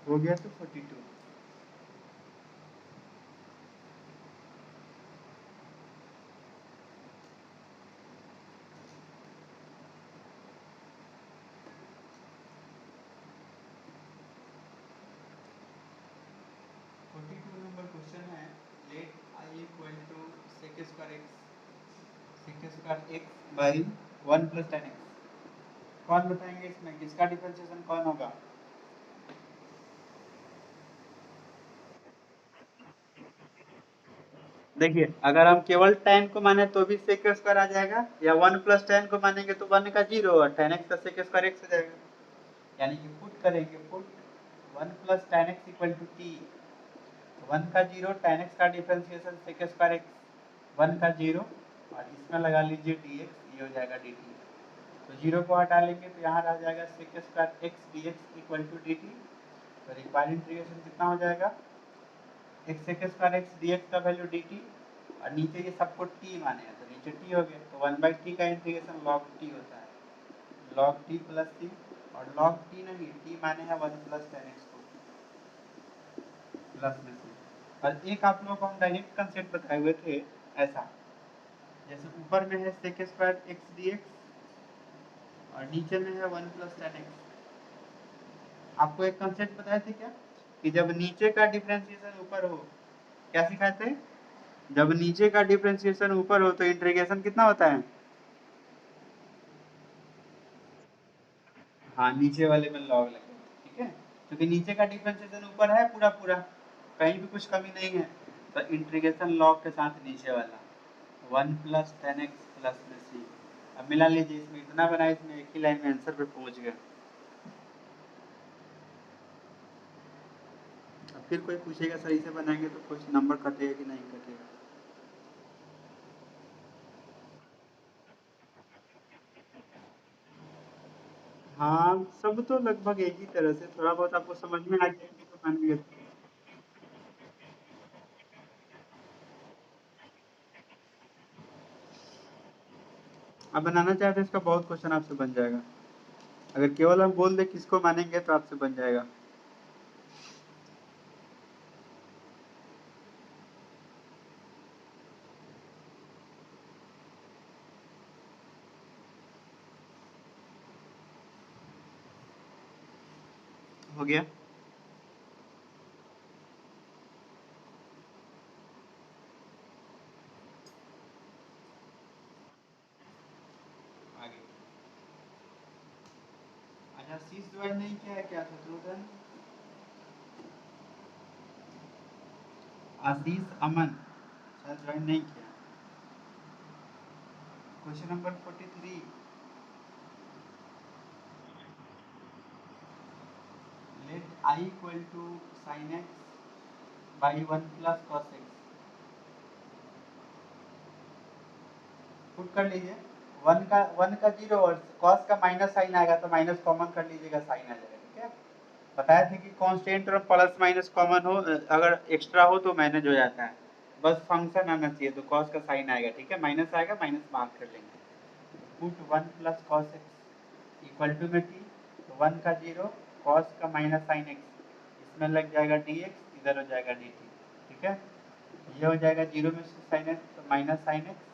हो गया तो 42। नंबर क्वेश्चन है, let I equal to sec square x by 1 plus tan x. कौन बताएंगे इसमें किसका डिफरेंशिएशन कौन होगा? देखिए, अगर हम केवल tan को माने तो भी sec स्क्वायर आ जाएगा, या 1 प्लस tan को मानेंगे तो 1 का 0 और tan x का sec स्क्वायर x हो जाएगा। यानी कि पुट करेंगे, put 1 plus tan x equal to t, 1 का 0 tan x का डिफरेंशिएशन sec स्क्वायर x, 1 का 0 और इसमें लगा लीजिए dx, ये हो जाएगा dt। तो 0 को हटा लेंगे तो यहाँ रह जाएगा sec square x dx equal to dt। तो रिक्वायर्ड इंटीग्रेशन कितना हो जाएगा, x sec square x dx का वैल्यू dt, और नीचे ये सबको t माने हैं तो नीचे t हो गया, तो 1/t का इंटीग्रेशन log t होता है, log t प्लस t, और log t नहीं, t माने हैं 1 प्लस tan x को, प्लस में से। और एक आप लोगों को हम डायरेक्ट कंसेप्ट बताए हुए थे ऐसा, जैसे ऊपर में है sec स्क्वायर x dx और नीचे में है 1 प्लस tan x। आपको एक कंसेप्ट बताए थे क्या, कि जब नीचे का डिफरेंशिएशन ऊपर हो, क्या सिखाए थे, जब नीचे का डिफरेंशिएशन ऊपर हो तो इंटीग्रेशन कितना होता है? हाँ, नीचे वाले में लॉग लगे, ठीक है, क्योंकि नीचे का डिफरेंशिएशन ऊपर है पूरा पूरा, कहीं भी कुछ कमी नहीं है, तो इंटीग्रेशन लॉग के साथ नीचे वाला 1 प्लस टेन एक्स प्लस में सी। अब मिला लीजिए, इसमें इतना बना, इसमें एक ही लाइन में आंसर पे पहुंच गया। अब फिर कोई पूछेगा सही से बनाएंगे तो कुछ नंबर कटेगा कि नहीं कटेगा। हाँ, सब तो लगभग एक ही तरह से, थोड़ा बहुत आपको समझ में आ गया तो मान लिया। आप बनाना चाहते हैं इसका बहुत क्वेश्चन आपसे बन जाएगा, अगर केवल हम बोल दे किसको मानेंगे तो आपसे बन जाएगा। हो गया। आगे अच्छा, शीश ज्वाइन नहीं किया है क्या शत्रुघ्न? आशीष अमन शायद ज्वाइन नहीं किया। Question number 43, let I equal to sine x by 1 plus cos x. Put कर लीजिए, 1 का 0 और कॉस का माइनस साइन आएगा तो माइनस कॉमन कर लीजिएगा, साइन आ जाएगा, ठीक है। बताया था कि कांस्टेंट और प्लस माइनस कॉमन हो, अगर एक्स्ट्रा हो तो मैनेज हो जाता है, बस फंक्शन आना चाहिए, तो कॉस का साइन आएगा, ठीक है, माइनस आएगा माइनस मार्क कर लेंगे। Put 1 plus cos x equal to में टी, तो 1 का 0 कॉस का माइनस साइन एक्स, इसमें लग जाएगा डी एक्स, इधर हो जाएगा डी टी, ठीक है। ये हो जाएगा 0 में से साइन एक्स तो minus sine x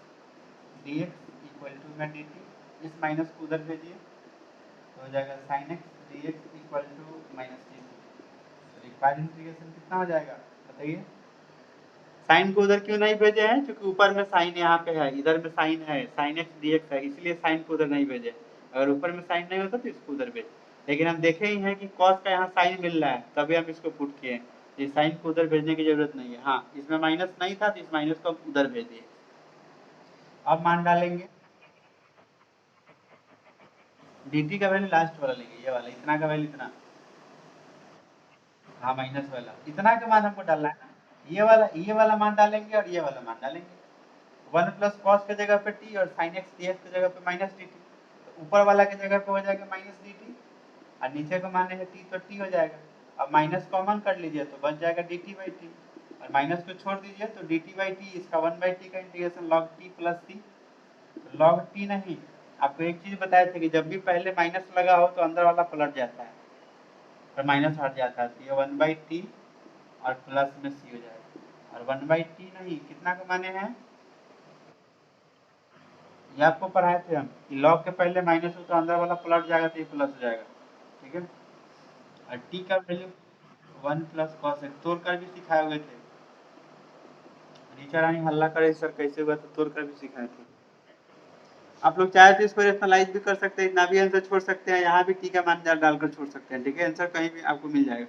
d x equal to में डी टी, इस माइनस को उधर भेजिए तो हो जाएगा sine x d x equal to minus d t. Required integration कितना हो जाएगा बताइए। साइन को उधर क्यों नहीं भेजे हैं, क्योंकि ऊपर में साइन यहाँ पे है, इधर में साइन है, साइन एक्स डी एक्स है, इसलिए साइन को उधर नहीं भेजे। अगर ऊपर में साइन नहीं होता तो इसको उधर भेज, लेकिन हम देखे ही हैं कि कॉस का यहाँ साइन मिल रहा है तभी हम इसको पुट किए, ये साइन को उधर भेजने की जरूरत नहीं है। हाँ, इसमें माइनस नहीं था तो इस माइनस को हम उधर भेज दिए। अब मान डालेंगे, डी टी का वैल्यू लास्ट वाला लेंगे, ये वाला, इतना का वैल्यू इतना, हाँ माइनस वाला, इतना का मान हमको डालना है ना, ये वाला मान डालेंगे और ये वाला मान डालेंगे। 1 प्लस कॉस के जगह पे टी और साइन एक्स डी एक्स की जगह पे माइनस डी टी, तो ऊपर वाला की जगह पे हो जाएगा माइनस डी टी, और नीचे को माने है टी तो टी हो जाएगा। अब माइनस कॉमन कर लीजिए तो बच जाएगा डी टी बाई टी, और माइनस को छोड़ दीजिए तो डी टी बाई टी, इसका 1/t का integration log T plus T, log T नहीं। आपको एक चीज बताया था कि जब भी पहले माइनस लगा हो तो अंदर वाला पलट जाता है, और माइनस हट जाता है, तो ये 1/t और प्लस में c हो जाएगा। और 1/t नहीं, कितना का माने हैं, ये आपको पढ़ाए थे हम कि लॉग के पहले माइनस हो तो अंदर वाला पलट जाएगा तो ये प्लस हो जाएगा, ठीक है। और t का वैल्यू 1 प्लस कॉस एक्स, तोड़ कर भी सिखाए हुए थे। टीचर रानी हल्ला करे सर कैसे हुआ, तो तोड़ कर भी सिखाए थे। आप लोग चाहे तो इसको रेशनलाइज भी कर सकते हैं, इतना भी आंसर छोड़ सकते हैं, यहाँ भी टी का मान डालकर छोड़ सकते हैं, ठीक है। आंसर कहीं भी आपको मिल जाएगा।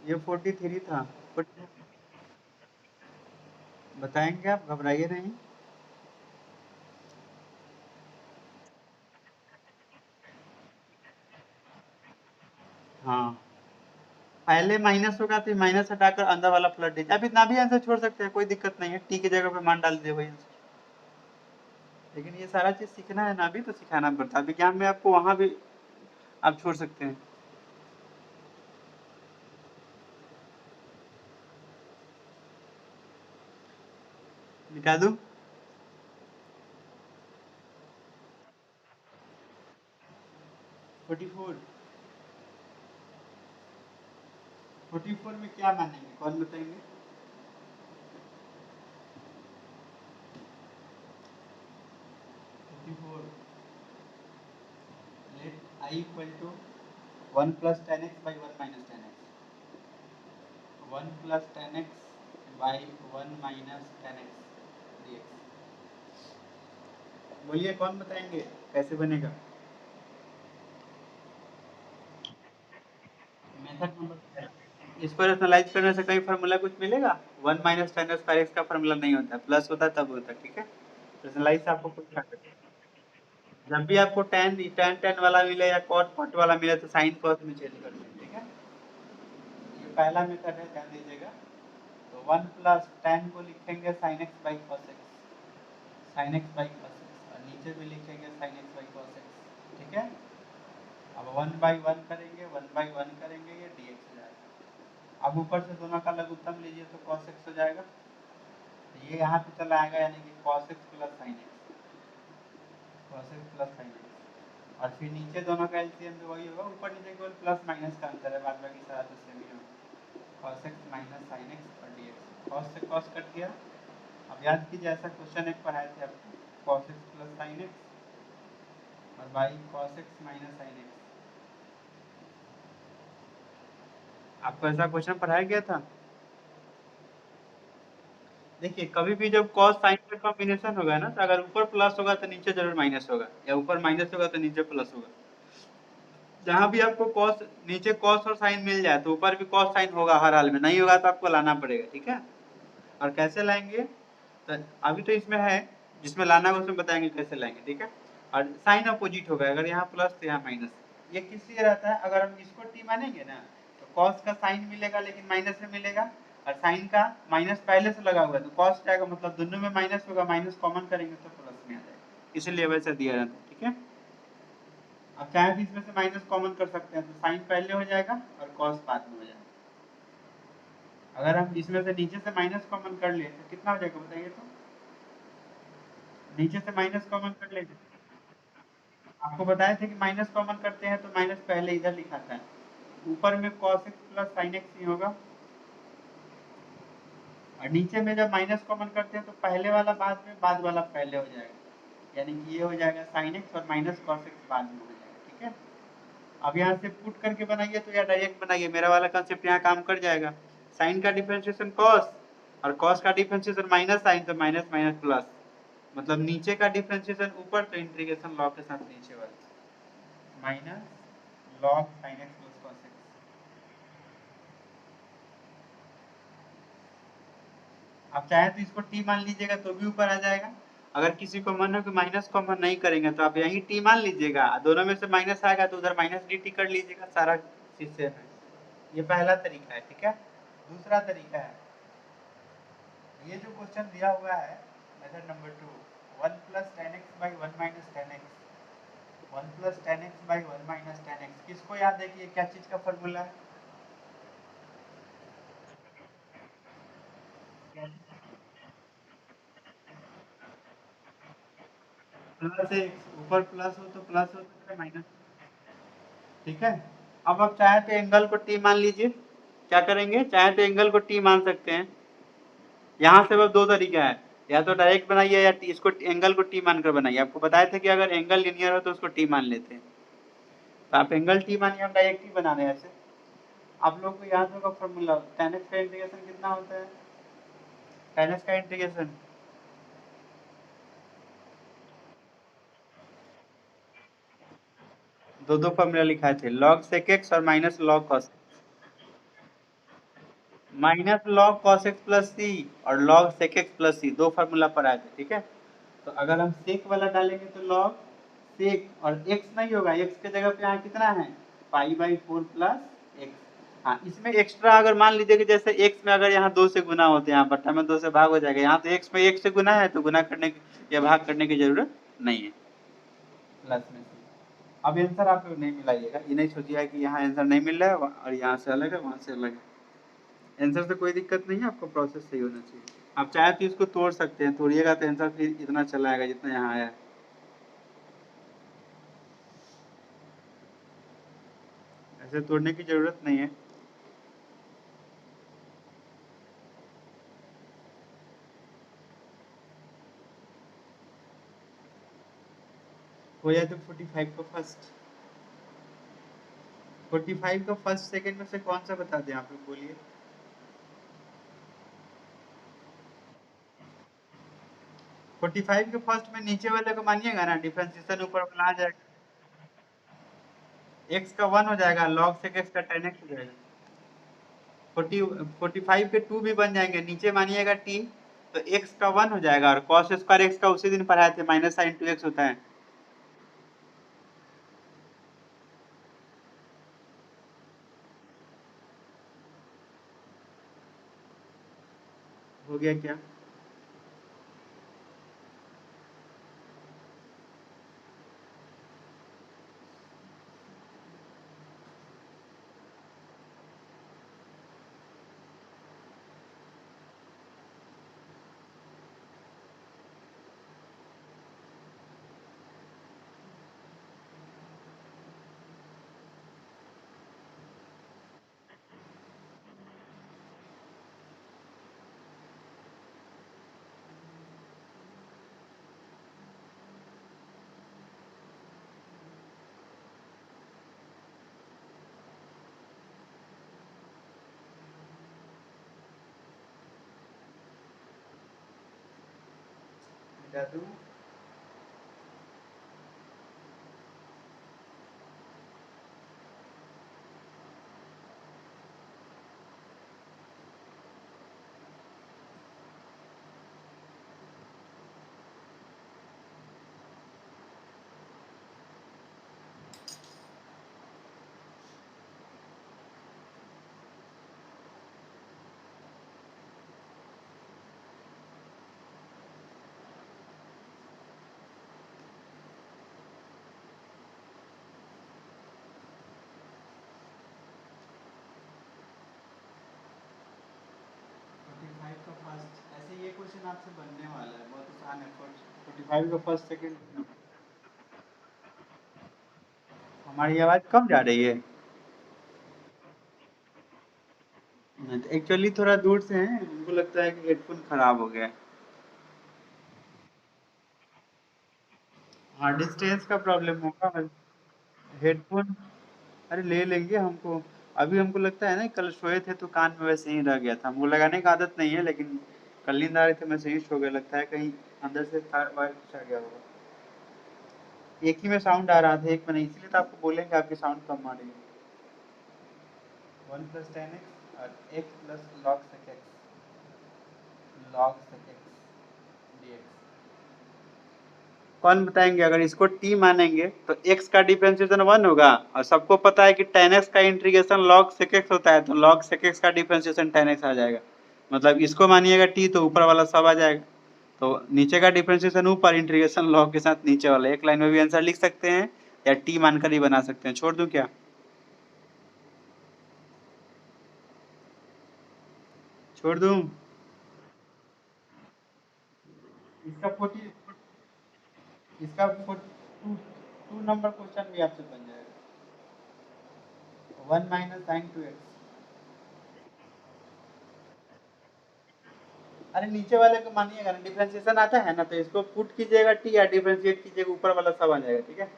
ये 43 था। बताएंगे आप, घबराइए नहीं। हाँ, पहले माइनस होगा तो माइनस हटाकर अंदर वाला प्लस दीजिए। अब इतना भी आंसर छोड़ सकते हैं, कोई दिक्कत नहीं है, टी की जगह पे मान डाल दीजिए, वही आंसर। लेकिन ये सारा चीज सीखना है ना, अभी तो सिखाना पड़ता है। विज्ञान में आपको वहां भी आप छोड़ सकते हैं। मिटा दूं? 44। 44 में क्या मानेंगे, कौन बताएंगे? 44 let I equal to 1 plus tan x by 1 minus tan x, 1 plus tan x by 1 minus tan x dx। बोलिए कौन बताएंगे कैसे बनेगा? मेथड नंबर, इसको रैशनलाइज करने से कहीं फार्मूला कुछ मिलेगा? 1 माइनस tan x पर x का फार्मूला नहीं होता है, प्लस होता है तब होता है, ठीक है। रैशनलाइज से आपको कुछ करना है। जब भी आपको tan tan tan वाला मिले या cot cot वाला मिले तो sin cos में चेंज कर दें, ठीक है। ये पहला मेथड है, ध्यान दीजिएगा। तो 1 प्लस tan को लिखेंगे sin x by cos x, sin x by cos x, और नीचे भी लिखेंगे sin x by cos x, ठीक है। अब 1 by 1 करेंगे, 1 by 1 करेंगे, ये dx हो जाएगा। अब ऊपर से दोनों का लघुत्तम लीजिए तो cos x हो जाएगा, तो ये यहाँ पे चला आएगा, यानी कि cos x plus sin x, cos x plus sin x। और फिर नीचे दोनों का एलसीएम भी वही होगा, ऊपर नीचे केवल प्लस माइनस का अंतर है, बाद बाकी सारा तो सेम ही होगा। cos x minus sin x और dx, cos से cos कट गया। अब याद कीजिए, ऐसा क्वेश्चन एक पढ़ाए थे आपको, cos x plus sin x और by cos x minus sin x। आपको ऐसा क्वेश्चन पढ़ाया गया था? देखिए, कभी भी जब cos sin का कॉम्बिनेशन होगा ना, तो अगर ऊपर प्लस होगा तो नीचे जरूर माइनस होगा, या ऊपर माइनस होगा तो नीचे प्लस होगा। जहां भी आपको cos, नीचे cos और sin मिल जाए तो ऊपर भी cos sin होगा हर हाल में, नहीं होगा तो आपको लाना पड़ेगा, ठीक है। और कैसे लाएंगे, तो अभी तो इसमें है, जिसमें लाना है उसमें बताएंगे कैसे लाएंगे, ठीक है। और साइन अपोजिट होगा, अगर यहाँ प्लस तो यहाँ माइनस। ये किस लिए रहता है, अगर हम इसको टी मानेंगे ना तो कॉस का साइन मिलेगा लेकिन माइनस में मिलेगा, और साइन का माइनस पहले से लगा हुआ है तो कॉस जाएगा, मतलब दोनों में माइनस होगा, माइनस कॉमन करेंगे तो प्लस में आ जाएगा, इसलिए वैसे दिया रहता है, ठीक है। अब चाहे भी इसमें से माइनस कॉमन कर सकते हैं, तो साइन पहले हो जाएगा और कॉस बाद में हो जाएगा। अगर हम इसमें से नीचे से माइनस कॉमन कर ले तो कितना हो जाएगा बताइए तो? नीचे से माइनस कॉमन कर ले, आपको बताए थे कि माइनस कॉमन करते हैं तो माइनस पहले इधर लिखा था, ऊपर में cos x plus sin x ही होगा, और नीचे में जब माइनस कॉमन करते हैं तो पहले वाला बाद में, बाद वाला पहले हो जाएगा, यानी कि ये हो जाएगा sin x और माइनस cos x बाद में हो जाएगा, ठीक है। अब यहाँ से पुट करके बनाइए तो या डायरेक्ट बनाइए, मेरा वाला कंसेप्ट यहाँ काम कर जाएगा। साइन का डिफरेंशिएशन cos और cos का डिफरेंशिएशन माइनस साइन, तो माइनस माइनस प्लस, मतलब नीचे का डिफरेंशिएशन ऊपर तो इंटीग्रेशन लॉग के साथ नीचे वाला minus log sin x plus cos x। आप चाहे तो इसको टी मान लीजिएगा तो भी ऊपर आ जाएगा। अगर किसी को मन हो कि माइनस कॉमन नहीं करेंगे तो आप यही टी मान लीजिएगा, दोनों में से माइनस आएगा तो उधर माइनस डी टी कर लीजिएगा, सारा चीज सेम है। ये पहला तरीका है, ठीक है। दूसरा तरीका है, ये जो क्वेश्चन दिया हुआ है method number 2, 1 plus tan x by 1 minus ten x, 1 plus tan x by 1 minus ten x, किसको याद है कि ये क्या चीज का फॉर्मूला है? प्लस एक्स, ऊपर प्लस हो तो प्लस हो सकता है माइनस। ठीक है। अब आप चाहे तो एंगल को टी मान लीजिए। क्या करेंगे, चाहे तो एंगल को टी मान सकते हैं। यहाँ से बस दो तरीका है, या तो डायरेक्ट बनाइए या इसको एंगल को टी मानकर बनाइए। आपको बताए थे कि अगर एंगल लिनियर हो तो उसको टी मान लेते हैं। तो आप एंगल टी मानिए, हम डायरेक्ट टी बना रहे हैं ऐसे। आप लोग को याद होगा फॉर्मूला, tan x का इंटीग्रेशन कितना होता है? tan x का इंटीग्रेशन दो दो फॉर्मूला लिखाए थे, log sec x और minus log cos, minus log cos x plus C और log sec x plus C, दो फार्मूला पर आए थे। ठीक है। तो अगर हम sec वाला डालेंगे तो log sec, और x नहीं होगा, x के जगह पे यहाँ कितना है, पाई/4 प्लस x। हाँ, इसमें एक्स्ट्रा अगर मान लीजिए कि जैसे x में अगर यहाँ 2 से गुना होते हैं, यहाँ बट्टा में 2 से भाग हो जाएगा, यहाँ तो x में 1 से गुना है तो गुना करने की या भाग करने की जरूरत नहीं है। प्लस में से अब आंसर आप लोग नहीं मिलाइएगा, ये नहीं सोचिएगा कि यहाँ आंसर नहीं मिल रहा है और यहाँ से अलग है वहाँ से अलग है। आंसर से कोई दिक्कत नहीं है, आपको प्रोसेस सही होना चाहिए। आप चाहे तो इसको तोड़ सकते हैं, तोड़िएगा तो आंसर फिर इतना चला आएगा जितना यहाँ आया है। ऐसे तोड़ने की जरूरत नहीं है। हो जाए तो 45 का फर्स्ट, 45 का फर्स्ट सेकंड में से कौन सा बता दें आप लोग, बोलिए। 45 के फर्स्ट में नीचे वाले को मानिएगा ना, डिफरेंशिएशन ऊपर वाला आ जाएगा, x का 1 हो जाएगा, log sec x का tan x हो जाएगा। 45 के 2 भी बन जाएंगे, नीचे मानिएगा t, तो x का 1 हो जाएगा, और cos स्क्वायर x का उसी दिन पढ़ाए थे, माइनस साइन 2x होता है। हो गया क्या? मिटा दूं? का फर्स्ट, ऐसे ये क्वेश्चन आपसे बनने वाला है, बहुत आसान है। 45 का फर्स्ट सेकंड। हमारी आवाज कम जा रही है? एक्चुअली थोड़ा दूर से है, हमको लगता है कि हेडफोन खराब हो गया है। हाँ, डिस्टेंस का प्रॉब्लम होगा। हेडफोन, अरे ले लेंगे हमको। अभी हमको लगता है ना, कल सोए थे तो कान में वैसे ही रह गया था, हमको लगाने का आदत नहीं है, लेकिन कल नींद आ रही थी मैं सही सो गया, लगता है कहीं अंदर से तार वायर चढ़ गया होगा। एक ही में साउंड आ रहा था, एक में नहीं, इसलिए तो आपको बोलेंगे आपकी साउंड कम आ रही है। 1 प्लस टेन एक्स और x plus log sec x, log sec x dx। कौन बताएंगे, अगर इसको t मानेंगे तो x का डिफरेंशिएशन 1 होगा, और सबको पता है कि tan x का इंटीग्रेशन log sec x होता है, तो log sec x का डिफरेंशिएशन tan x आ जाएगा। मतलब इसको मानिएगा t तो ऊपर वाला सब आ जाएगा, तो नीचे का डिफरेंशिएशन ऊपर, इंटीग्रेशन log के साथ नीचे वाला, एक लाइन में भी आंसर लिख सकते हैं या t मानकर ही बना सकते हैं। छोड़ दूं क्या? छोड़ दूं? इसका 40, इसका टू टू नंबर क्वेश्चन भी आपसे बन जाएगा। 1 माइनस साइन 2x। अरे नीचे वाले को मानिएगा ना, डिफरेंशिएशन आता है ना, तो इसको पुट कीजिएगा टी या डिफरेंशिएट कीजिएगा, ऊपर वाला सब आ जाएगा। ठीक है,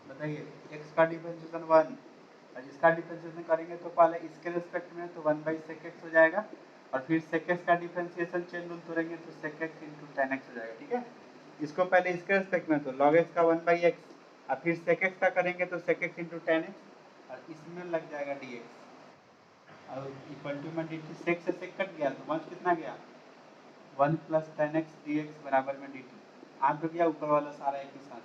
बताइए। x का डिफरेंशिएशन 1 और इसका डिफरेंशिएशन करेंगे तो पहले इसके रेस्पेक्ट में तो 1/sec x हो जाएगा, और फिर sec x का डिफरेंशिएशन चेन रूल तोड़ेंगे तो sec x into tan x हो जाएगा। ठीक है, इसको पहले इसके रेस्पेक्ट में तो log x का 1/x, और फिर sec x का करेंगे तो sec x into tan x, और इसमें लग जाएगा dx, और इक्वल टू में dt, sec से sec कट गया तो वंश कितना गया, 1 प्लस tan x dx बराबर में dt। आप तो गया ऊपर वाला सारा एक ही साथ,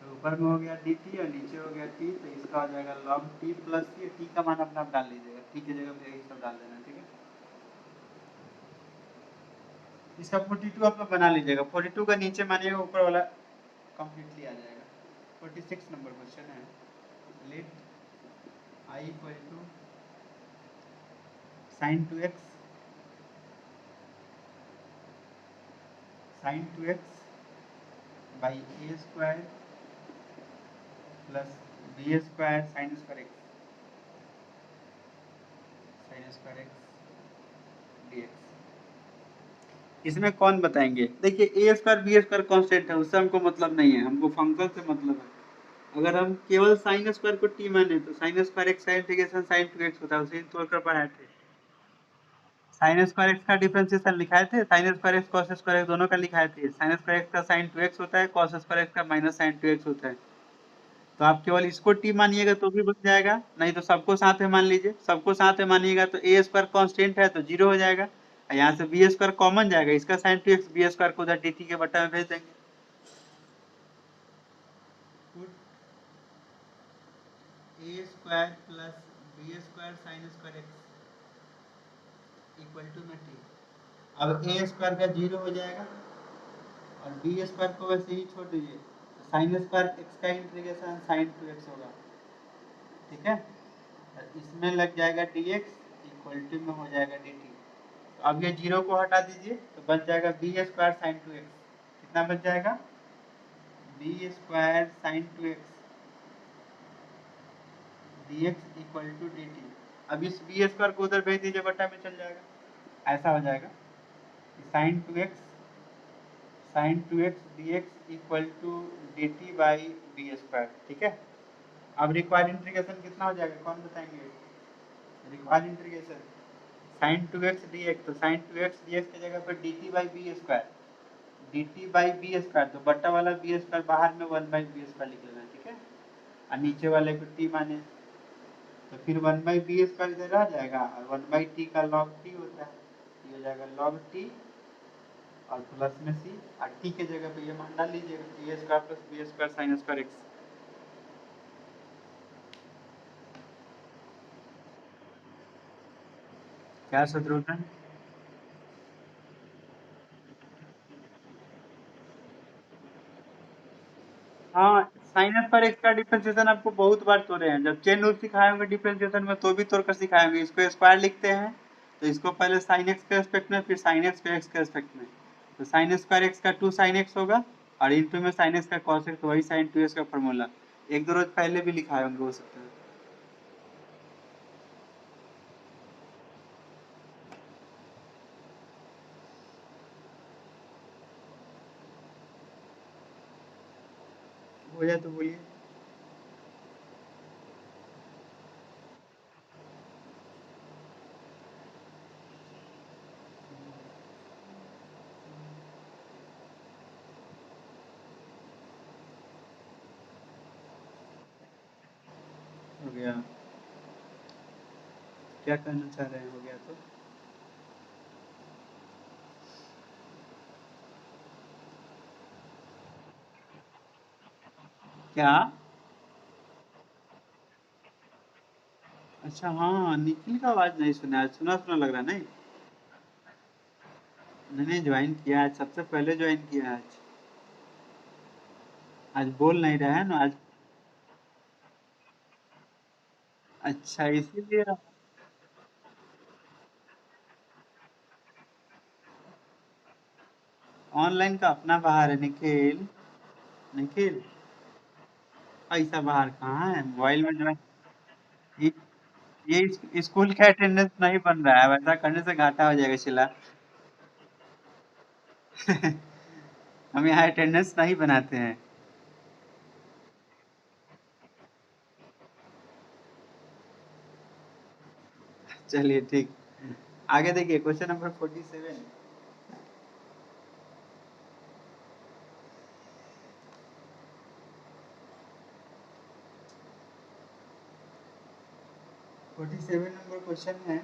तो ऊपर में हो गया dt और नीचे हो गया t, तो इसका हो जाएगा log t प्लस ये t का मान अपना आप डाल लीजिएगा, t की जगह पे यही सब डाल देना। ठीक है, इसका 42 आप लोग बना लीजिएगा, 42 का नीचे मानिएगा ऊपर वाला कंप्लीटली आ जाएगा। 46 नंबर क्वेश्चन है, let i equal to sin 2x by a square plus b square sine square x dx। इसमें कौन बताएंगे, देखिए a square b square constant है, उससे हमको मतलब नहीं है, हमको फंक्शन से मतलब है। अगर हम केवल साइन स्क्वायर को टी माने तो साइन स्क्वायर एक्स का इंटीग्रेशन साइन 2x होता है, उसे तोड़कर पढ़ाए थे। साइन स्क्वायर एक्स का डिफरेंशिएशन लिखाए थे, sign square x cos square x दोनों का लिखाए थे। साइन स्क्वायर एक्स का साइन 2x होता है, कॉस स्क्वायर एक्स का माइनस साइन 2x होता है। तो आप केवल इसको टी मानिएगा तो भी बन जाएगा, नहीं तो सबको साथ में मान लीजिए। सबको साथ में मानिएगा तो ए स्क्वायर कांस्टेंट है तो 0 हो जाएगा, और यहाँ से बी स्क्वायर कॉमन जाएगा, इसका साइन 2x बी स्क्वायर को उधर dt के बट्टा में भेज देंगे। A square plus B square sine square X equal to में टी। अब ए स्क्वायर का 0 हो जाएगा और बी स्क्वायर को वैसे ही छोड़ दीजिए, तो साइन स्क्वायर एक्स का इंटीग्रेशन साइन 2x होगा। ठीक है, और इसमें लग जाएगा dx इक्वल टू में हो जाएगा dt। तो अब ये 0 को हटा दीजिए तो बच जाएगा बी स्क्वायर साइन 2x। कितना बच जाएगा, b square sine 2x dx equal to dt। अब इस बी स्क्वायर को उधर भेज दीजिए, बट्टा में चल जाएगा, ऐसा हो जाएगा sin 2x dx equal to dt by b square. ठीक है, अब रिक्वायर्ड इंटीग्रेशन कितना हो जाएगा, कौन बताएंगे। Required integration sin 2x dx, तो sin 2x dx की जगह पर dt by b square, dt by b square, तो बट्टा वाला बी स्क्वायर बाहर में 1 बाई बी स्क्वायर लिख लेना। ठीक है, और नीचे वाले को t माने, तो फिर 1 बाई बी स्क्वायर इधर रह जाएगा, और 1 बाई टी का log t होता है, ये हो जाएगा log t और प्लस में c, और t के जगह पे ये मान डाल लीजिएगा, a square plus B square sine square x. क्या शत्रुघ्न। हाँ, साइन स्क्वायर एक्स का डिफरेंशिएशन आपको बहुत बार तोड़े हैं, जब चेन रूल सिखाए होंगे डिफरेंशिएशन में तो भी तोड़कर सिखाए होंगे। इसको स्क्वायर लिखते हैं तो इसको पहले साइन एक्स के रेस्पेक्ट में, फिर साइन एक्स को एक्स के रेस्पेक्ट में, तो साइन स्क्वायर एक्स का 2 साइन एक्स होगा, और इंटू में साइन एक्स का कॉस एक्स, वही साइन 2x का फॉर्मूला एक दो रोज पहले भी लिखाए होंगे, हो सकता है। हो जाए तो बोलिए। हो गया, क्या कहना चाह रहे हैं, हो गया तो क्या। अच्छा हाँ, निखिल का आवाज नहीं सुना, सुना सुना लग रहा नहीं। मैंने ज्वाइन किया आज, सबसे पहले ज्वाइन किया आज। आज बोल नहीं रहा है ना आज। अच्छा, इसीलिए। ऑनलाइन का अपना बाहर है निखिल। निखिल, ऐसा बाहर कहाँ है, मोबाइल में जो ये स्कूल का अटेंडेंस नहीं बन रहा है, वैसा करने से घाटा हो जाएगा शिला। हम यहाँ अटेंडेंस नहीं बनाते हैं। चलिए ठीक। आगे देखिए क्वेश्चन नंबर 47। 47 नंबर क्वेश्चन है।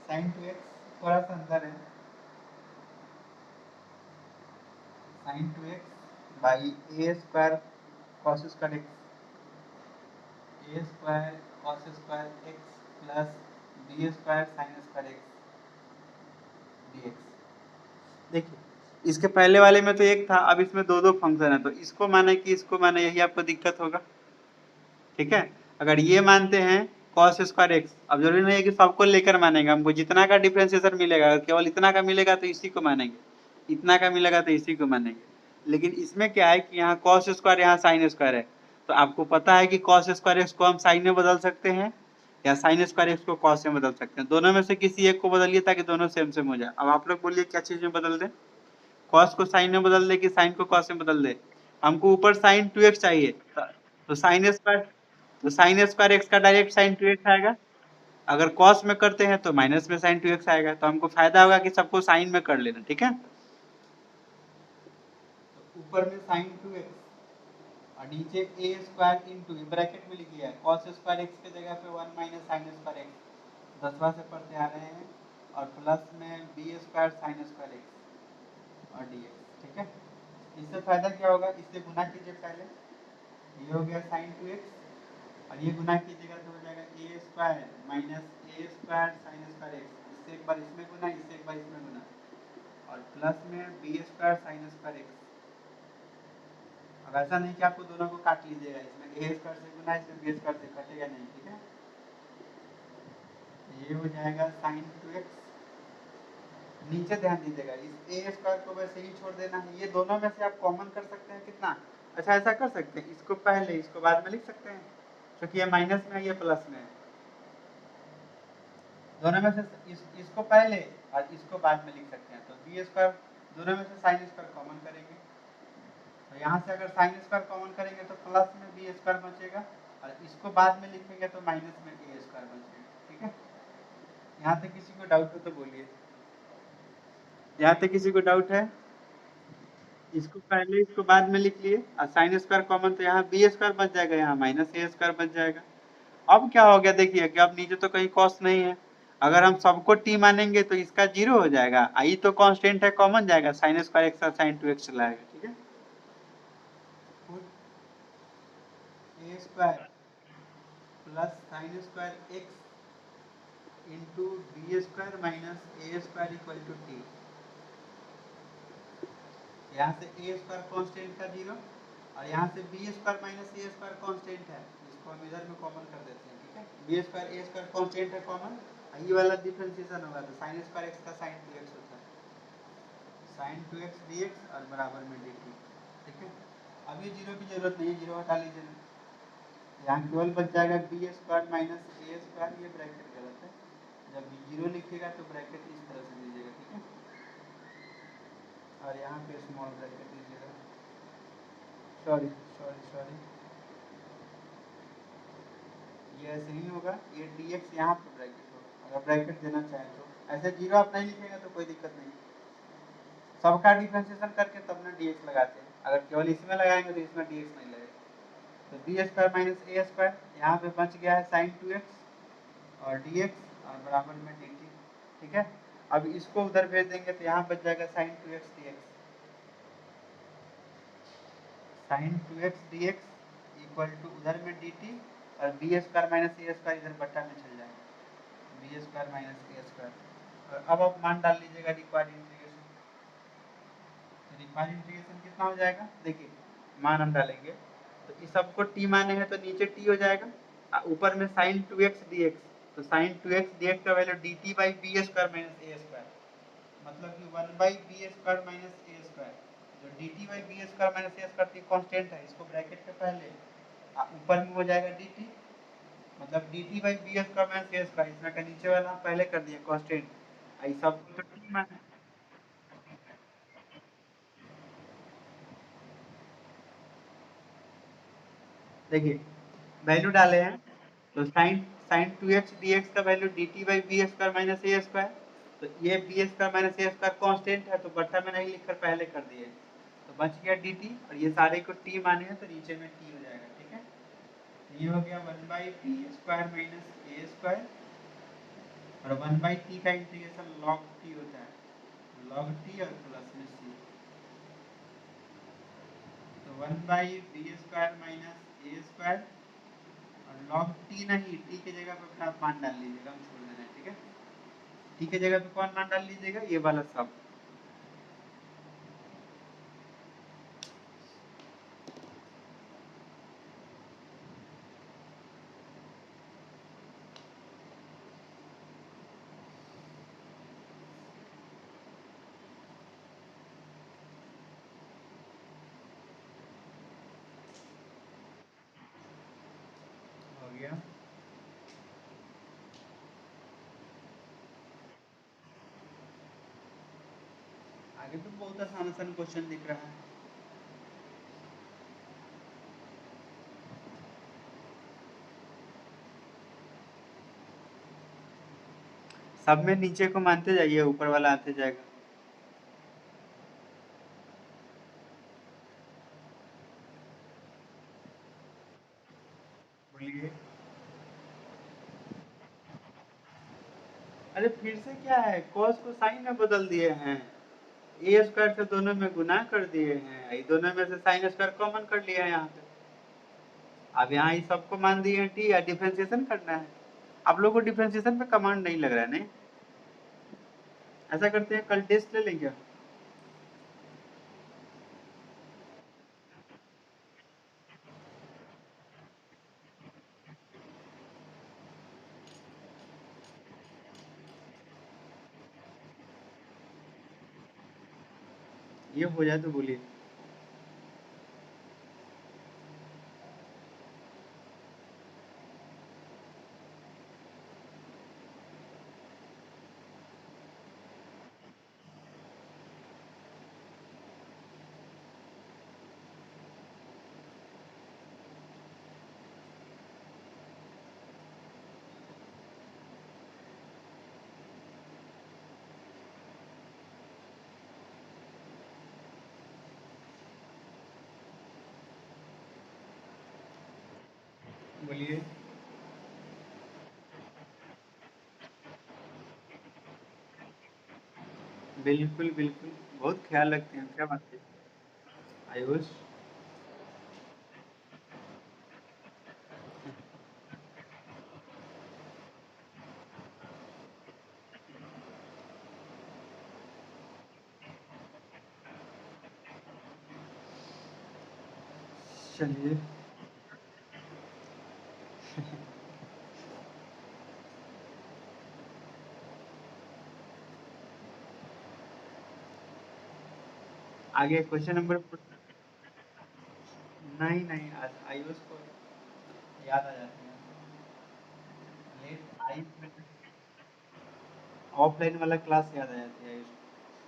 साइन टू एक्स थोड़ा सा अंदर है। Sine two x by a square cos square x, a square cos square x plus B square sine square x dx. देखिए इसके पहले वाले में तो एक था, अब इसमें दो दो फंक्शन है, तो इसको माने कि इसको माने, यही आपको दिक्कत होगा। ठीक है, अगर ये मानते हैं कॉस स्क्वायर एक्स, अब जरूरी नहीं है कि सबको लेकर मानेंगे, हमको जितना का डिफ्रेंशिएशन मिलेगा, अगर केवल इतना का मिलेगा तो इसी को मानेंगे, इतना का मिलेगा तो इसी को मानेंगे। लेकिन इसमें क्या है कि यहाँ कॉस स्क्वायर, यहाँ साइन स्क्वायर है, तो आपको पता है कि कॉस स्क्वायर एक्स को हम साइन में बदल सकते हैं, या साइन स्क्वायर एक्स को कॉस में बदल सकते हैं। दोनों में से किसी एक को बदलिए ताकि दोनों सेम सेम हो जाए। अब आप लोग बोलिए क्या चीज में बदल दें, कॉस को साइन में बदल दे कि साइन को कॉस में बदल दे। हमको ऊपर साइन 2x चाहिए, तो साइन स्क्वायर, तो साइन स्क्वायर एक्स का डायरेक्ट साइन 2x आएगा। अगर कॉस में करते हैं तो माइनस में साइन 2x आएगा, तो हमको फायदा होगा कि सबको साइन में कर लेना। ठीक है, तो ऊपर में साइन 2x और नीचे ए स्क्वायर इंटू, ब्रैकेट में लिख लिया है, कॉस स्क्वायर एक्स के जगह पे 1 माइनस साइन स्क्वायर एक्स, 10वां से पढ़ते आ रहे हैं, और प्लस में b square sine square x और dx। ठीक है, इससे फायदा क्या होगा, इससे गुना कीजिए पहले, ये हो गया साइन 2x, और ये गुना कीजिएगा तो हो जाएगा ए स्क्वायर माइनस ए स्क्वायर साइन स्क्वायर एक्स, इससे एक बार इसमें गुना, इससे एक बार इसमें गुना, और प्लस में b square sine square x. अब ऐसा नहीं कि आपको दोनों को काट लीजिएगा, इसमें ए स्क्वायर से गुना, इसमें बी स्क्वायर से कटेगा नहीं। ठीक है, ये हो जाएगा साइन 2x। नीचे ध्यान दीजिएगा, इस ए स्क्वायर को वैसे ही छोड़ देना है, ये दोनों में से आप कॉमन कर सकते हैं कितना। अच्छा ऐसा कर सकते हैं, इसको पहले इसको बाद में लिख सकते हैं, क्योंकि ये माइनस में है ये प्लस में है। दोनों में से इसको पहले और इसको बाद में लिख सकते हैं, तो बी स्क्वायर, दोनों में से साइन स्क्वायर कॉमन करेंगे, तो यहाँ से अगर साइन स्क्वायर कॉमन करेंगे तो प्लस में बी स्क्वायर बचेगा, और इसको बाद में लिखेंगे तो माइनस में ए स्क्वायर बचेगा। ठीक है, यहाँ तक किसी को डाउट हो तो बोलिए, यहाँ तक किसी को डाउट है। इसको पहले इसको बाद में लिख लिए, और साइन स्क्वायर कॉमन, तो यहाँ बी स्क्वायर बच जाएगा, यहाँ माइनस ए स्क्वायर बच जाएगा। अब क्या हो गया देखिए कि अब नीचे तो कहीं कॉस नहीं है, अगर हम सबको टी मानेंगे तो इसका जीरो हो जाएगा, आई तो कांस्टेंट है, कॉमन जाएगा, साइन स्क्वायर एक्स और साइन 2x चला आएगा। ठीक है, A square plus sine square X into B square minus A square equal to T. यहाँ से ए स्क्वायर कांस्टेंट का जीरो, और यहाँ से बी स्क्वायर माइनस ए स्क्वायर कांस्टेंट है, इसको हम इधर में कॉमन कर देते हैं। ठीक है, बी स्क्वायर ए स्क्वायर कांस्टेंट है कॉमन, ये वाला डिफरेंशिएशन होगा तो साइन स्क्वायर एक्स का साइन 2x होता है, साइन 2x dx और बराबर में dt। ठीक है, अब ये जीरो की जरूरत नहीं है, जीरो हटा लीजिए, यहाँ केवल बच जाएगा बी स्क्वायर माइनस ए स्क्वायर, ये ब्रैकेट गलत है, जब जीरो लिखिएगा तो ब्रैकेट इस तरह से लीजिएगा। ठीक है, और यहाँ पे स्मॉल ब्रैकेट लीजिएगा, सॉरी सॉरी सॉरी, ये ऐसे ही होगा, ये dx यहाँ पे ब्रैकेट होगा, अगर ब्रैकेट देना चाहें तो। ऐसे जीरो आप नहीं लिखेंगे तो कोई दिक्कत नहीं, सबका डिफरेंशिएशन करके तब ना dx लगाते हैं, अगर केवल इसमें लगाएंगे तो इसमें dx नहीं लगेगा। तो बी स्क्वायर माइनस ए स्क्वायर, यहाँ पे बच गया है साइन 2x और dx और बराबर में dt। ठीक है, अब इसको उधर भेज देंगे तो यहाँ बच जाएगा sine 2x dx, sine 2x dx equal to उधर में dt, और बी स्क्वायर माइनस ए स्क्वायर इधर बट्टा में चल जाएगा, बी स्क्वायर माइनस ए स्क्वायर। और अब आप मान डाल लीजिएगा रिक्वायर्ड इंटीग्रेशन, रिक्वायर्ड इंटीग्रेशन कितना हो जाएगा, देखिए मान हम डालेंगे तो इस सबको टी माने हैं तो नीचे टी हो जाएगा, ऊपर में साइन 2x dx, तो साइन 2x dx का value dt by b square minus A square, मतलब कि 1 by b square minus A square, जो dt by b square minus A square constant है, इसको ब्रैकेट के पहले ऊपर में हो जाएगा dt, मतलब dt by b square minus A square, इसमें का नीचे वाला पहले कर दिया कांस्टेंट, आई सब तो टी माने, देखिए वैल्यू डाले हैं तो साइन साइन 2x dx का value dt by b square minus A square, तो ये बी स्क्वायर माइनस ए स्क्वायर कांस्टेंट है तो बट्टा में नहीं लिखकर पहले कर दिए, तो बच गया dt, और ये सारे को t माने हैं तो नीचे में t हो जाएगा, ठीक है। तो ये हो गया 1 by b square minus A square, और 1 बाई टी का इंटीग्रेशन log t होता है, log t और प्लस में c, तो 1 by b square minus A square, और log t नहीं, t की जगह पे अपना मान डाल लीजिएगा, हम छोड़ देना है, ठीक है। t की जगह पे कौन मान डाल लीजिएगा, ये वाला सब, हो गया। आगे तो बहुत आसान आसान क्वेश्चन दिख रहा है। सब में नीचे को मानते जाइए, ऊपर वाला आते जाएगा। बोलिए। अरे फिर से क्या है, cos को साइन में बदल दिए हैं, ए स्क्वायर से दोनों में गुना कर दिए हैं, ये दोनों में से साइन स्क्वायर कॉमन कर लिया है यहाँ पे, अब यहाँ ये सबको मान दिए हैं टी, या डिफरेंशिएशन करना है। आप लोग को डिफरेंशिएशन पे कमांड नहीं लग रहा है, नहीं? ऐसा करते हैं, कल टेस्ट ले लेंगे। ये हो जाए तो बोलिए। बोलिए। बिल्कुल बिल्कुल, बहुत ख्याल रखते हैं, क्या बात है आयुष। चलिए। आगे क्वेश्चन नंबर, नहीं नहीं, आयुष को याद आ जाती है, लेट आई ऑफलाइन वाला क्लास याद आ जाती है Ayush.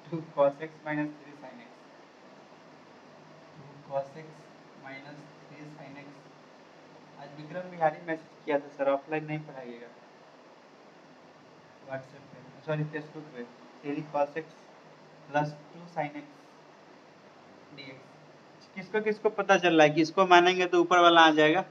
2 cos x minus 3 sin x, 2 cos x minus 3 sin x। आज विक्रम बिहारी मैसेज किया था, सर ऑफलाइन नहीं पढ़ाइएगा, व्हाट्सएप पे, सॉरी फेसबुक पे, 3 cos x plus 2 sin x dx। किसको किसको पता चल रहा है कि इसको मानेंगे तो ऊपर वाला आ जाएगा।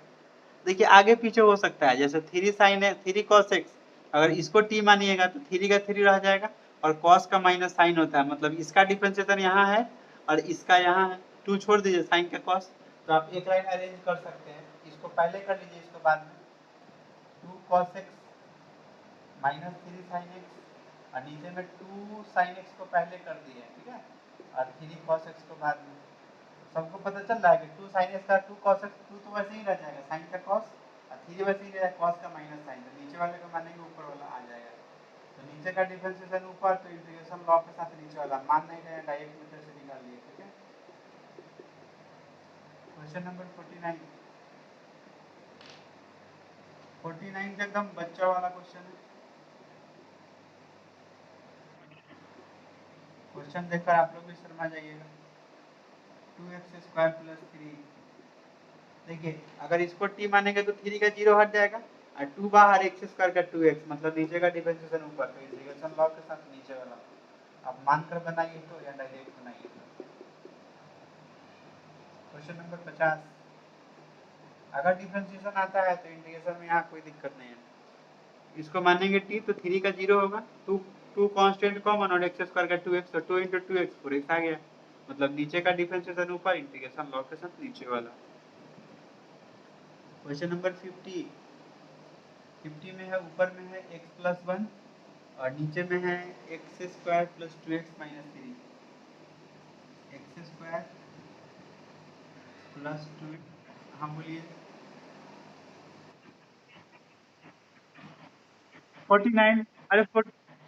देखिए आगे पीछे हो सकता है, जैसे 3 sin है, 3 cos x, अगर इसको t मानिएगा तो 3 का 3 रह जाएगा, और cos का माइनस साइन होता है, मतलब इसका डिफरेंशिएशन यहाँ है और इसका यहाँ है, 2 छोड़ दीजिए साइन का cos, तो आप एक लाइन अरेंज कर सकते हैं, इसको पहले कर लीजिए, इसको बाद में, 2 cos x minus 3 sin x, और नीचे में 2 sin x को पहले कर दिए, ठीक है। और 3 cos x को बाद में। सबको पता चल रहा है कि 2 sin x का 2 cos x 2 तो वैसे ही रह जाएगा sin का cos और 3 वैसे ही रहेगा cos का माइनस sin, तो नीचे वाले को मानेंगे ऊपर वाला आ जाएगा। तो नीचे का डिफरेंशिएशन ऊपर, तो इंटीग्रेशन लॉ के साथ नीचे वाला मान नहीं रहे, डायरेक्ट मेथड से निकाल लिए। ठीक है, क्वेश्चन नंबर 49। 49 एकदम बच्चा वाला क्वेश्चन है। क्वेश्चन देखकर आप लोग भी शर्मा जाइएगा। 2x² + 3, देखिए अगर इसको t मानेंगे तो 3 का 0 हट जाएगा और 2 बाहर x² का 2x, मतलब नीचे का डिफरेंशिएशन ऊपर, तो इंटीग्रेशन लॉ के साथ नीचे वाला आप मानकर बनाइए तो या डायरेक्ट बनाइए तो। Question number 50। अगर डिफरेंशिएशन आता है तो इंटीग्रेशन में यहाँ कोई दिक्कत नहीं है। इसको मानेंगे t तो 3 का 0 होगा, 2 कांस्टेंट कॉमन और x² का 2x, तो 2 × 2x 4x आ गया, मतलब नीचे का डिफरेंशिएशन ऊपर, इंटीग्रेशन लॉ के साथ नीचे वाला। Question number 50। 50 में है, ऊपर में है x + 1 और नीचे में है x² + 2x - 3, x² + 2। हाँ बोलिए। 49, अरे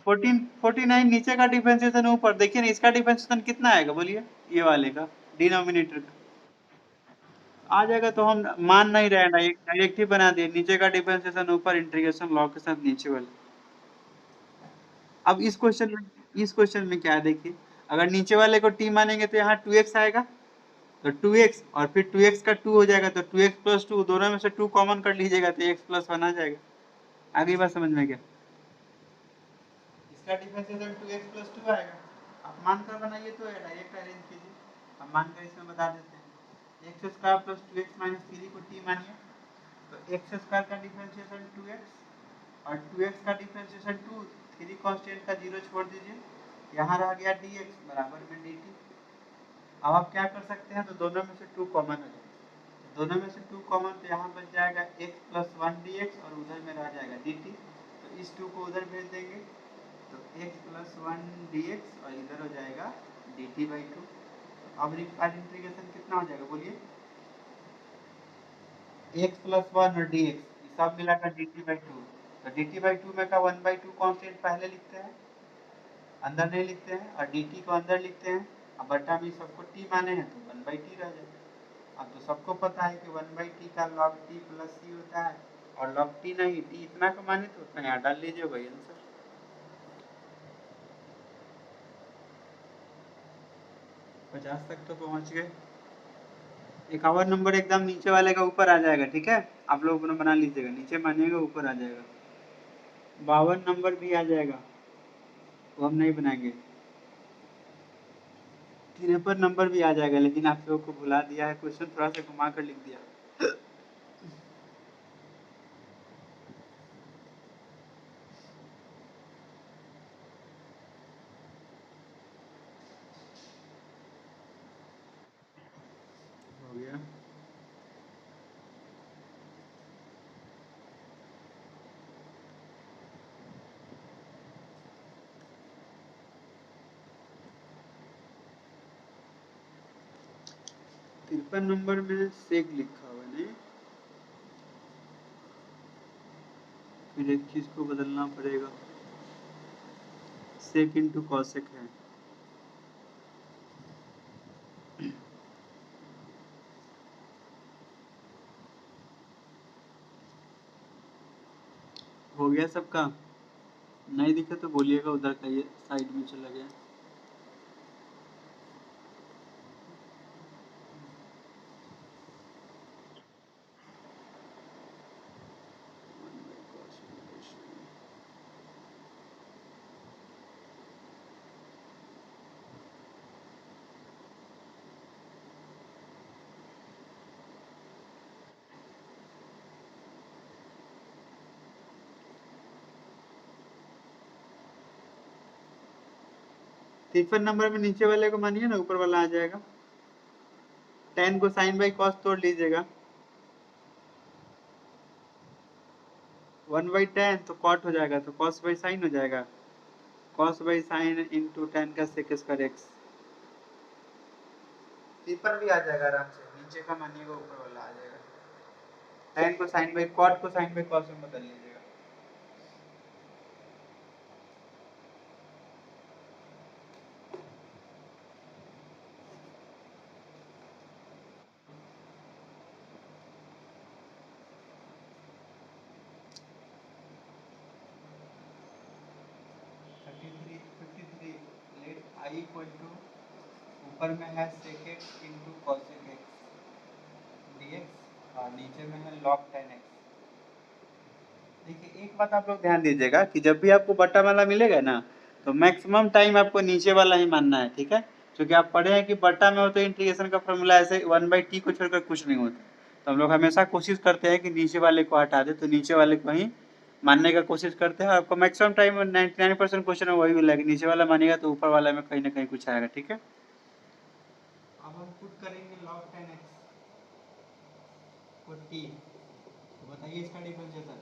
49 नीचे का डिफरेंशिएशन ऊपर, देखिए ना इसका डिफरेंशिएशन कितना आएगा बोलिए, ये वाले का डिनोमिनेटर का आ जाएगा, तो हम मान नहीं रहे, डायरेक्ट ही बना दिए, नीचे का डिफरेंशिएशन ऊपर, इंटीग्रेशन लॉ के साथ नीचे वाले। अब इस क्वेश्चन में क्या है, देखिए अगर नीचे वाले को t मानेंगे तो यहाँ 2x आएगा, तो 2x और फिर 2x का 2 हो जाएगा, तो 2x + 2 दोनों में से 2 कॉमन कर लीजिएगा तो x + 1 आ जाएगा। आगे बात समझ में क्या, इसका डिफरेंशिएशन 2x + 2 आएगा। आप मानकर बनाइए तो डायरेक्ट अरेंज कीजिए, हम मानकर इसमें बता देते हैं। x² + 2x - 3 को t मानिए, तो x² का डिफरेंशिएशन 2x और 2x का डिफरेंशिएशन 2, 3 कांस्टेंट का 0 छोड़ दीजिए, यहाँ रह गया dx बराबर में dt। अब आप क्या कर सकते हैं, तो दोनों में से 2 कॉमन हो जाएगा, दोनों में से 2 कॉमन, तो यहाँ बच जाएगा x + 1 dx और उधर में रह जाएगा dt, तो इस 2 को उधर भेज देंगे, तो x + 1 dx और इधर हो जाएगा dt/2। अब इंटीग्रेशन कितना हो जाएगा बोलिए, x + 1 और dx ये सब मिलाकर dt/2, तो dt/2 में का 1/2 कांस्टेंट पहले लिखते हैं, अंदर नहीं लिखते हैं, और dt को अंदर लिखते हैं, अब बटा में सबको t माने हैं तो 1/t रह जाएगा। अब तो सबको पता है कि 1/t का log t + c होता है, और log t नहीं, t इतना का माने तो उतना यहाँ डाल लीजिए, वही आंसर। 50 तक तो पहुंच गए। 51 नंबर एकदम नीचे वाले का ऊपर आ जाएगा, ठीक है, आप लोग अपना बना लीजिएगा, नीचे मानिएगा ऊपर आ जाएगा। 52 नंबर भी आ जाएगा, वो हम नहीं बनाएंगे। 53 नंबर भी आ जाएगा, लेकिन आप लोगों को भुला दिया है, क्वेश्चन थोड़ा सा घुमा कर लिख दिया। हो गया। तिरपन नंबर में सेक लिखा हुआ नहीं, फिर एक चीज को बदलना पड़ेगा, सेक इंटू कॉसेक है। हो गया सबका, नहीं दिखे तो बोलिएगा, उधर का ये साइड में चला गया। तिरपन नंबर में नीचे वाले को मानिए ना, ऊपर वाला आ जाएगा। 10 को साइन बाई कॉस तोड़ लीजिएगा, 1/10 तो कॉट हो जाएगा, तो कॉस बाई साइन हो जाएगा, कॉस बाई साइन इंटू 10 का सेक स्क्वायर एक्स। पेपर भी आ जाएगा आराम से, नीचे का मानिएगा ऊपर वाला आ जाएगा। tan को sin बाई cot को sin बाई cos में बदल लीजिएगा। आई इक्वल टू ऊपर में है sec x into cosec x dx और नीचे में है log tan x। देखिए एक बात आप लोग ध्यान दीजिएगा कि जब भी आपको बटा वाला मिलेगा ना तो मैक्सिमम टाइम आपको नीचे वाला ही मानना है, ठीक है। क्योंकि आप पढ़े हैं कि बटा में हो तो इंटीग्रेशन का फॉर्मूला ऐसे 1/t को छोड़कर कुछ नहीं होता, तो हम लोग हमेशा कोशिश करते हैं कि नीचे वाले को हटा दे, तो नीचे वाले को ही मानने का कोशिश करते हैं। आपको मैक्सिमम टाइम 99% क्वेश्चन में वही मिलेगा, नीचे वाला मानेगा तो ऊपर वाला में कहीं ना कहीं कुछ आएगा, ठीक है। अब हम पुट करेंगे log tan x को t, तो बताइए इसका डिफरेंशिएशन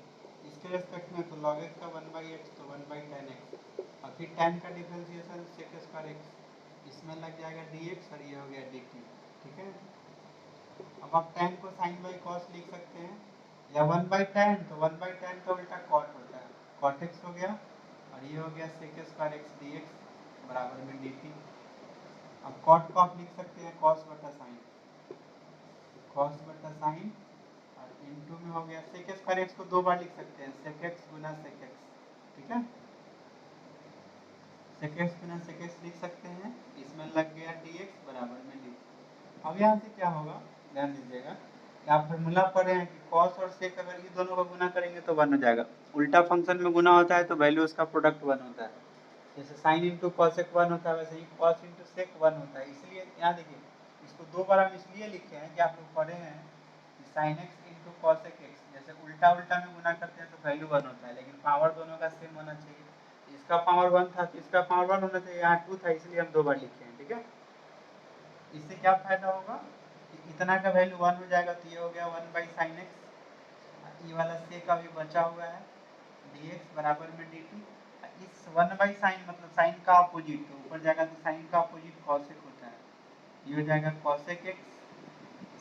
इसके रेस्पेक्ट में, तो log x का 1/x तो 1/tan x और फिर tan का डिफरेंशिएशन sec स्क्वायर x, इसमें लग जाएगा dx और ये हो गया dt, ठीक है। अब आप tan को sin बाई cos लिख सकते हैं या 1/tan, तो 1/tan का उल्टा cot होता है, cot x हो गया और ये हो गया sec स्क्वायर x dx बराबर में dt। अब cot को आप लिख सकते हैं cos बटा sin, cos बटा sin और इनटू में हो गया sec स्क्वायर x को दो बार लिख सकते हैं, sec x गुना sec x, ठीक है। sec x गुना sec x लिख सकते हैं, इसमें लग गया dx बराबर में dt। अब यहाँ से क्या होगा, ध्यान दीजिएगा कि आप फॉर्मूला पढ़े हैं कि cos और sec अगर ये दोनों का गुना करेंगे तो 1 हो जाएगा। उल्टा फंक्शन में गुना होता है तो वैल्यू उसका प्रोडक्ट 1 होता है। जैसे sin इंटू cosec 1 होता है, वैसे ही cos इंटू sec 1 होता है। इसलिए यहाँ देखिए इसको दो बार हम इसलिए लिखे हैं कि आप लोग पढ़े हैं कि sin x into cosec x, जैसे उल्टा उल्टा में गुना करते हैं तो वैल्यू 1 होता है, लेकिन पावर दोनों का सेम होना चाहिए। इसका पावर 1 था तो इसका पावर 1 होना चाहिए, यहाँ 2 था इसलिए हम दो बार लिखे हैं, ठीक है। इससे क्या फायदा होगा कि इतना का वैल्यू 1 हो जाएगा, तो ये हो गया 1/sin x, ये वाला से का भी बचा हुआ है dx बराबर में dt। इस 1/sin मतलब sin का अपोजिट, तो ऊपर जाएगा तो sin का अपोजिट cosec होता है, ये हो जाएगा cosec x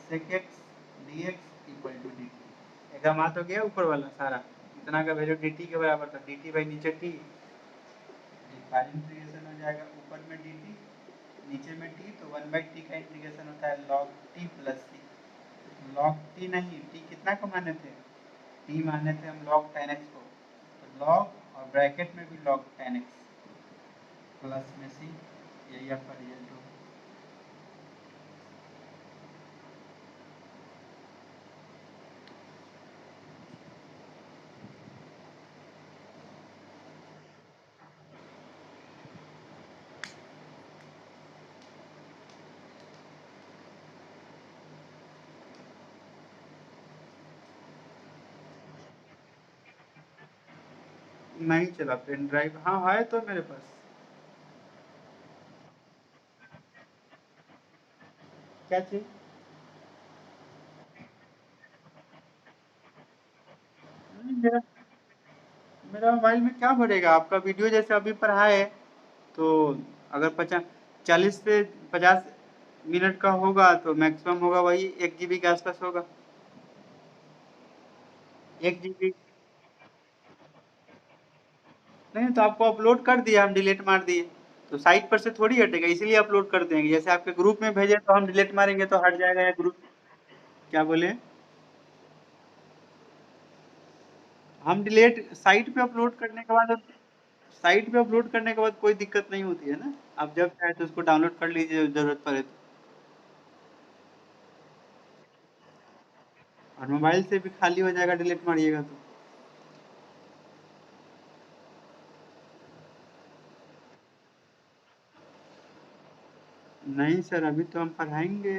sec x dx equal to dt। एकदम आ तो गया ऊपर वाला सारा, इतना का वैल्यू dt के बराबर था, dt बाई नीचे t, इंटीग्रेशन हो जाएगा ऊपर में dt नीचे में t, तो 1/t का इंटीग्रेशन होता है log t plus c। log t नहीं, t कितना को माने थे, t माने थे हम log tan x को, तो log और ब्रैकेट में भी log tan x प्लस में c, यही आपका रिजल्ट होगा। नहीं चला पेन ड्राइव, हाँ है तो मेरे पास। क्या चीज, मेरा मेरा मोबाइल में क्या भरेगा, आपका वीडियो जैसे अभी पढ़ा है तो अगर 40 से 50 मिनट का होगा तो मैक्सिमम होगा वही 1 GB के आसपास होगा। 1 GB नहीं तो आपको अपलोड कर दिया, हम डिलीट मार दिए तो साइट पर से थोड़ी हटेगा, इसीलिए अपलोड कर देंगे। जैसे आपके ग्रुप में भेजे तो हम डिलीट मारेंगे तो हट जाएगा, या ग्रुप, क्या बोले, हम डिलीट साइट पे अपलोड करने के बाद, साइट पे अपलोड करने के बाद कोई दिक्कत नहीं होती है ना, आप जब चाहे तो उसको डाउनलोड कर लीजिए जरूरत पड़े तो। और मोबाइल से भी खाली हो जाएगा डिलीट मारिएगा तो। नहीं सर अभी तो हम पढ़ाएंगे।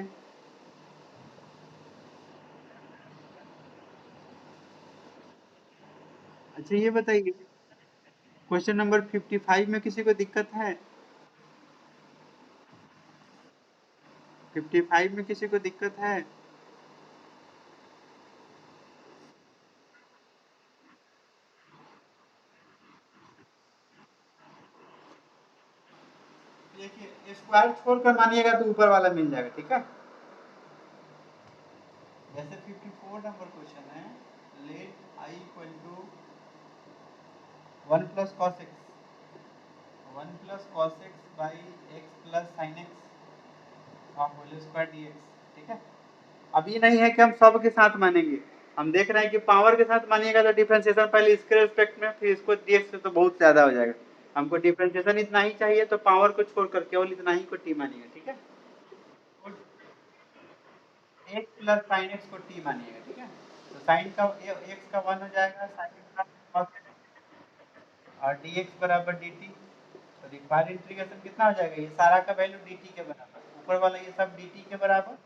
अच्छा ये बताइए, क्वेश्चन नंबर 55 में किसी को दिक्कत है, 55 में किसी को दिक्कत है। देखिए स्क्वायर छोड़कर मानिएगा तो ऊपर वाला मिल जाएगा, ठीक है। 4 नंबर क्वेश्चन है, let I equal to 1 plus cos x, 1 plus cos x by x plus sine x और होल स्क्वायर डी एक्स। ठीक है, अब ये नहीं है कि हम सब के साथ मानेंगे, हम देख रहे हैं कि पावर के साथ मानिएगा तो डिफरेंशिएशन पहले इसके रेस्पेक्ट में, फिर इसको dx से तो बहुत ज्यादा हो जाएगा। हमको डिफरेंशिएशन इतना ही चाहिए, तो पावर को छोड़कर केवल इतना ही को t मानिएगा। ठीक है, एक्स प्लस साइन एक्स को t मानिएगा। ठीक है, तो साइन का एक्स का 1 हो जाएगा, साइन का cos और dx बराबर dt। तो रिक्वायर्ड इंटीग्रेशन कितना हो जाएगा, ये सारा का वैल्यू dt के बराबर, ऊपर वाला ये सब dt के बराबर।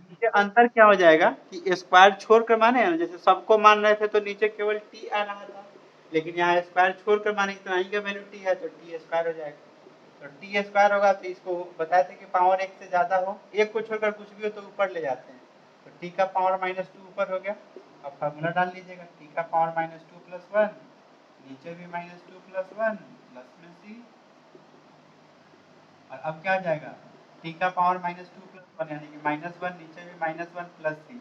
नीचे अंतर क्या हो जाएगा कि स्क्वायर छोड़कर माने हैं ना, जैसे सबको मान रहे थे तो नीचे केवल t आ रहा था, लेकिन यहाँ स्क्वायर छोड़कर माने इतना ही का वैल्यू t है, तो t स्क्वायर हो जाएगा। तो t स्क्वायर होगा, तो इसको बताए थे कि पावर एक से ज्यादा हो, एक को छोड़कर कुछ भी हो तो ऊपर ले जाते हैं, तो t का पावर -2 ऊपर हो गया। अब फार्मूला डाल लीजिएगा, t का पावर -2 + 1, नीचे भी -2 + 1 प्लस में c, और अब क्या आ जाएगा, t का पावर -2 + 1 यानी कि -1, नीचे भी -1 प्लस c,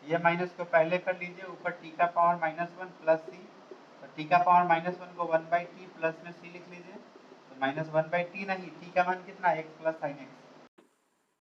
ये माइनस को पहले कर लीजिए, ऊपर t का पावर -1 प्लस c, तो t का पावर -1 को 1/t प्लस में c लिख लीजिए, तो -1/t नहीं, t का मान कितना, x प्लस साइन एक्स,